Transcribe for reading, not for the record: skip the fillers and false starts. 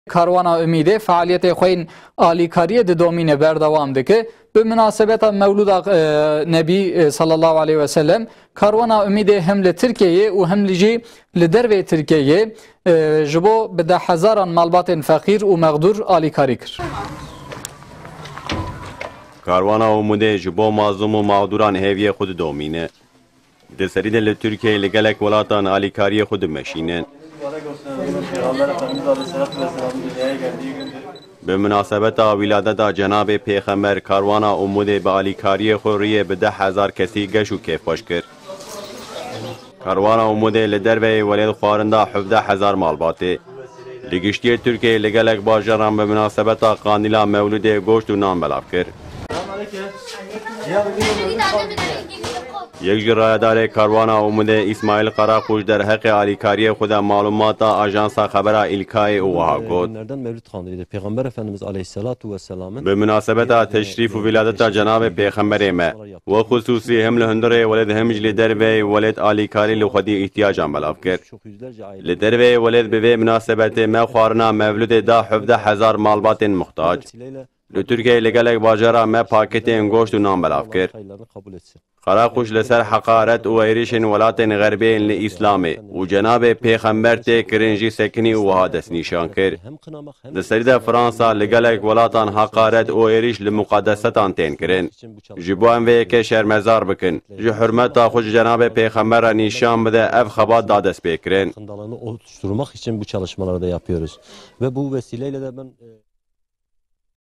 Karwana Ümide faaliyete xoyin alikariye de domine berdawam dike. Bi münasebeta Mevluda Nebi sallallahu aleyhi ve sellem Karwana Ümide hem li Türkiye'ye u hem li derve Türkiye'ye jibo bi 10,000 malbatên fakir û mağdur alikari kir. Karwana Ümide jibo mazlum û mağduran hêviyê xwe didomîne. Di serî de li Tirkiyeyê li gelek welatan alîkariyê xwe dimeşînin. Bi münasebeta wîladeta Cenabê Pêxember Karwana Ümidê bi alîkariyê xwe rêyê bi 10,000 kesî geş û kêfxweş kir. Karwana Ümidê li derveyê welêt xwarinda 17,000 malbatê. Li giştiyê Tirkiyeyê li gelek bajaran bi münasebeta Qandîla Mewlidê goşt û nan belav kir. Yek ji rayedarê Karwana Ümidê İsmail Qaraxuş derheqê alîkariyê xwe de malûmata Ajansa Xebera İlkayê û wiha got. Peygamber Efendimiz Aleyhisselatu Vesselam'ın Bi münasebeta teşrîf û wîladeta Cenabê Pêxemberê me we xusûsî hem li hundirê welêt hem ji li derveyê welêt alîkarî li xwedî îhtiyacan belav kir. Li derveyê welêt bi vê münasebetê me xwarina Mevlûdê da 17,000 malbatên muhtaç. Li Tirkiyeyê li gelek bajara me paketên goşt û nan belav kir. Qaraxuş li ser heqaret û êrişên welatên Xerbiyên li Îslamê û Cenabê Pêxember tê kirin jî sekinî û wiha destnîşan kir. Di serî de Fransa li gelek welatan heqaret û êriş li muqeddesetan tên kirin. Ji bo em vê yekê şermezar bikin. Ji hürmeta xwe ji Cenabê Pêxember re nîşan bide ev xebat da dest pê kirin. oluşturmak için bu çalışmaları da yapıyoruz. Ve bu vesileyle de ben